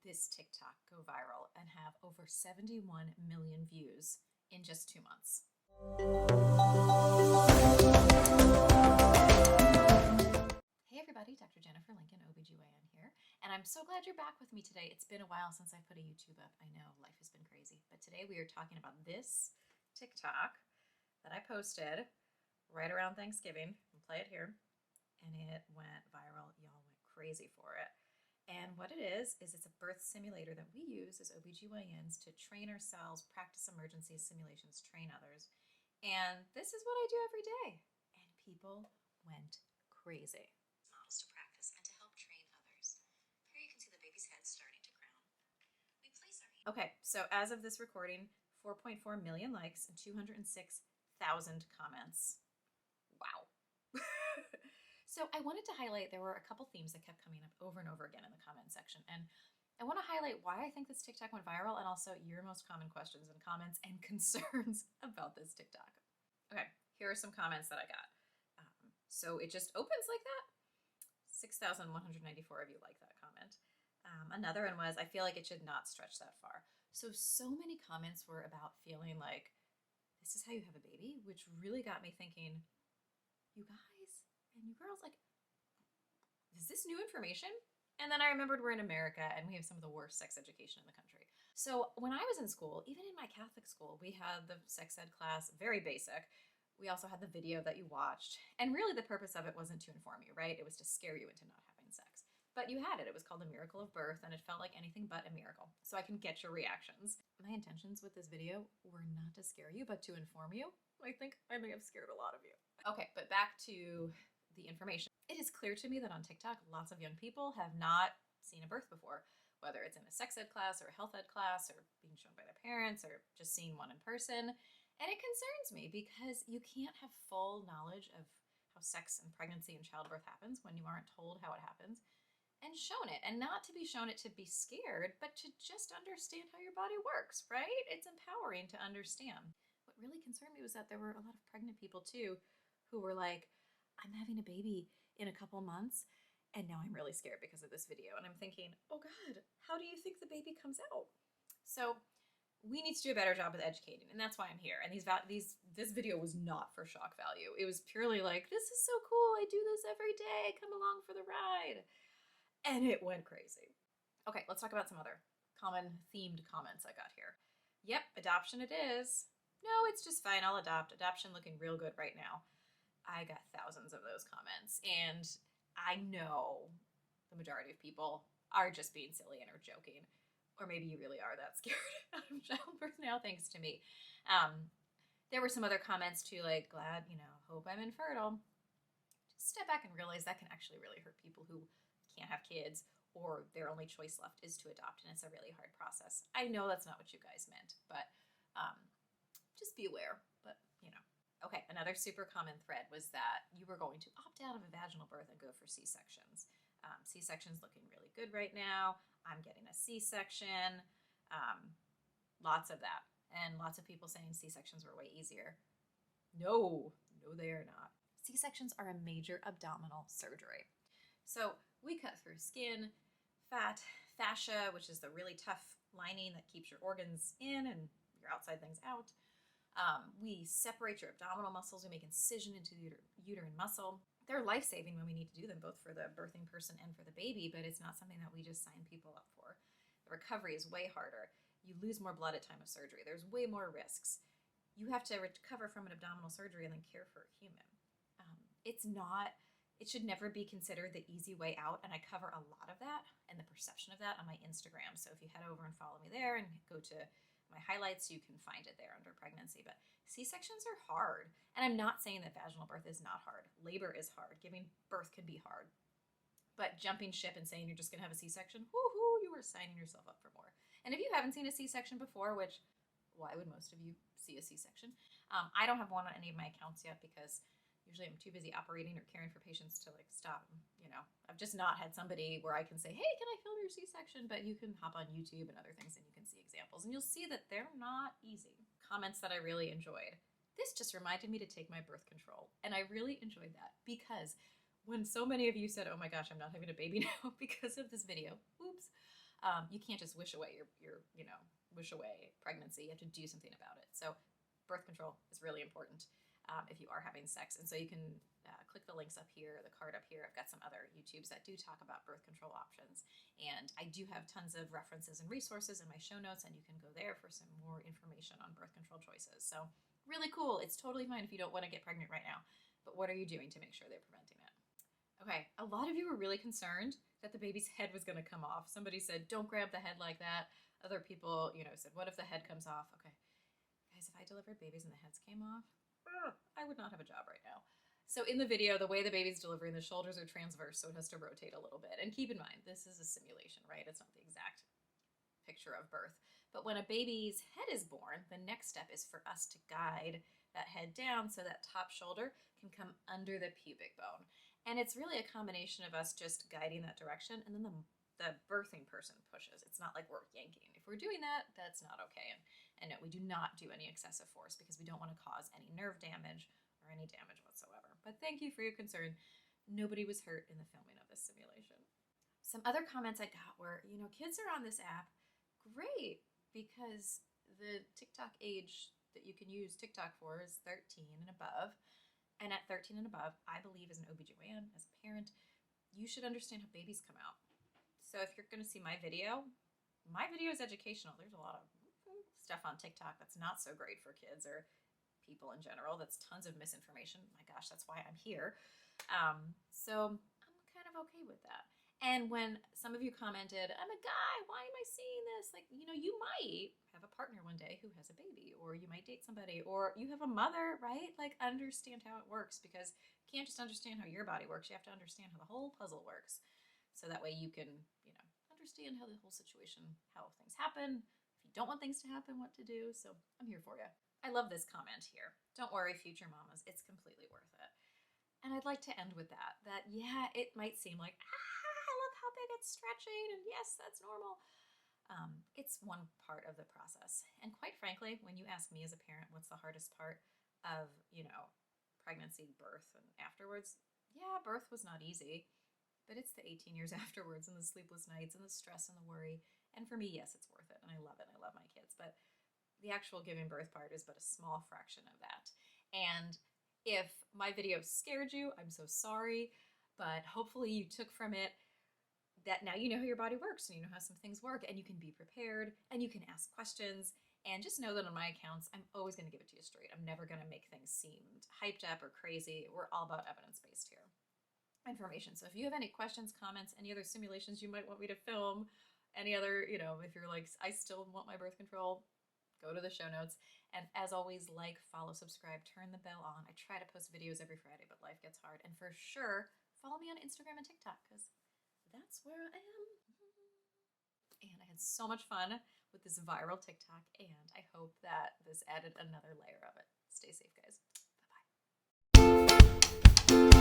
this TikTok go viral and have over 71 million views in just 2 months. Hey everybody, Dr. Jennifer Lincoln, OBGYN here, and I'm so glad you're back with me today. It's been a while since I put a YouTube up. I know, life has been crazy, but today we are talking about this TikTok that I posted right around Thanksgiving. I'll play it here, and it went viral. Y'all went crazy for it. And what it is it's a birth simulator that we use as OBGYNs to train ourselves, practice emergency simulations, train others. And this is what I do every day. And people went crazy. Models to practice and to help train others. Here you can see the baby's head starting to crown. We place our hand. Okay, so as of this recording, 4.4 million likes and 206,000 comments. Wow. So I wanted to highlight, there were a couple themes that kept coming up over and over again in the comment section. And I want to highlight why I think this TikTok went viral and also your most common questions and comments and concerns about this TikTok. Okay, here are some comments that I got. So it just opens like that? 6,194 of you like that comment. Another one was, I feel like it should not stretch that far. So many comments were about feeling like this is how you have a baby, which really got me thinking, you guys and you girls, like, is this new information? And then I remembered we're in America and we have some of the worst sex education in the country. So when I was in school, even in my Catholic school, we had the sex ed class, very basic. We also had the video that you watched. And really the purpose of it wasn't to inform you, right? It was to scare you into not having sex. But you had it. It was called A Miracle of Birth, and it felt like anything but a miracle. So I can get your reactions. My intentions with this video were not to scare you, but to inform you. I think I may have scared a lot of you. Okay, but back to the information. It is clear to me that on TikTok, lots of young people have not seen a birth before, whether it's in a sex ed class or a health ed class or being shown by their parents or just seeing one in person. And it concerns me because you can't have full knowledge of how sex and pregnancy and childbirth happens when you aren't told how it happens and shown it, and not to be shown it to be scared, but to just understand how your body works, right? It's empowering to understand. What really concerned me was that there were a lot of pregnant people too who were like, I'm having a baby in a couple months and now I'm really scared because of this video. And I'm thinking, oh God, how do you think the baby comes out? So we need to do a better job with educating, and that's why I'm here. And this video was not for shock value. It was purely like, this is so cool. I do this every day. Come along for the ride. And it went crazy. Okay, let's talk about some other common themed comments I got here. Yep, adoption it is. No, it's just fine. I'll adopt. Adoption looking real good right now. I got thousands of those comments, and I know the majority of people are just being silly and are joking. Or maybe you really are that scared out of childbirth now, thanks to me. There were some other comments too, like, glad, hope I'm infertile. Just step back and realize that can actually really hurt people who can't have kids or their only choice left is to adopt, and it's a really hard process. I know that's not what you guys meant, but just be aware. But, Okay, another super common thread was that you were going to opt out of a vaginal birth and go for C-sections. C-section's looking really good right now. I'm getting a C-section. Lots of that. And lots of people saying C-sections were way easier. No, they are not. C-sections are a major abdominal surgery. So we cut through skin, fat, fascia, which is the really tough lining that keeps your organs in and your outside things out. We separate your abdominal muscles. We make incision into the uterine muscle. They're life-saving when we need to do them, both for the birthing person and for the baby, but it's not something that we just sign people up for. The recovery is way harder. You lose more blood at time of surgery. There's way more risks. You have to recover from an abdominal surgery and then care for a human. It should never be considered the easy way out, and I cover a lot of that and the perception of that on my Instagram. So if you head over and follow me there and go to my highlights, you can find it there under pregnancy. But C-sections are hard. And I'm not saying that vaginal birth is not hard. Labor is hard. Giving birth can be hard. But jumping ship and saying you're just going to have a C-section, woohoo, you are signing yourself up for more. And if you haven't seen a C-section before, which, why would most of you see a C-section? I don't have one on any of my accounts yet because usually I'm too busy operating or caring for patients to stop. I've just not had somebody where I can say, hey, can I film your C-section? But you can hop on YouTube and other things and you can see examples and you'll see that they're not easy. Comments that I really enjoyed. This just reminded me to take my birth control. And I really enjoyed that because when so many of you said, oh my gosh, I'm not having a baby now because of this video, oops, You can't just wish away wish away pregnancy. You have to do something about it. So birth control is really important if you are having sex. And so you can click the links up here, the card up here. I've got some other YouTubes that do talk about birth control options. And I do have tons of references and resources in my show notes, and you can go there for some more information on birth control choices. So really cool. It's totally fine if you don't want to get pregnant right now. But what are you doing to make sure they're preventing it? Okay, a lot of you were really concerned that the baby's head was going to come off. Somebody said, don't grab the head like that. Other people, said, what if the head comes off? Okay, guys, if I delivered babies and the heads came off, I would not have a job right now. So in the video, the way the baby's delivering, the shoulders are transverse, so it has to rotate a little bit. And keep in mind, this is a simulation, right? It's not the exact picture of birth. But when a baby's head is born, the next step is for us to guide that head down so that top shoulder can come under the pubic bone. And it's really a combination of us just guiding that direction, and then the birthing person pushes. It's not like we're yanking. If we're doing that, that's not okay. And no, we do not do any excessive force because we don't want to cause any nerve damage or any damage whatsoever. But thank you for your concern. Nobody was hurt in the filming of this simulation. Some other comments I got were, kids are on this app. Great, because the TikTok age that you can use TikTok for is 13 and above. And at 13 and above, I believe as an OBGYN, as a parent, you should understand how babies come out. So if you're going to see my video is educational. There's a lot of stuff on TikTok that's not so great for kids or people in general. That's tons of misinformation. My gosh, that's why I'm here. So I'm kind of okay with that. And when some of you commented, I'm a guy, why am I seeing this? Like, you might have a partner one day who has a baby, or you might date somebody, or you have a mother, right? Like, understand how it works, because you can't just understand how your body works. You have to understand how the whole puzzle works. So that way you can, understand how the whole situation, how things happen. If you don't want things to happen, what to do. So I'm here for you. I love this comment here. Don't worry, future mamas, it's completely worth it. And I'd like to end with that, yeah, it might seem like, I love how big it's stretching, and yes, that's normal. It's one part of the process. And quite frankly, when you ask me as a parent, what's the hardest part of, pregnancy, birth, and afterwards, yeah, birth was not easy, but it's the 18 years afterwards and the sleepless nights and the stress and the worry. And for me, yes, it's worth it. And I love it. I love my kids, but the actual giving birth part is but a small fraction of that. And if my video scared you, I'm so sorry, but hopefully you took from it that now you know how your body works and you know how some things work, and you can be prepared and you can ask questions. And just know that on my accounts, I'm always going to give it to you straight. I'm never going to make things seem hyped up or crazy. We're all about evidence-based here. Information. So if you have any questions, comments, any other simulations you might want me to film, any other, if you're like, I still want my birth control, go to the show notes. And as always, like, follow, subscribe, turn the bell on. I try to post videos every Friday, but life gets hard. And for sure, follow me on Instagram and TikTok, because that's where I am. And I had so much fun with this viral TikTok, and I hope that this added another layer of it. Stay safe, guys. Bye-bye.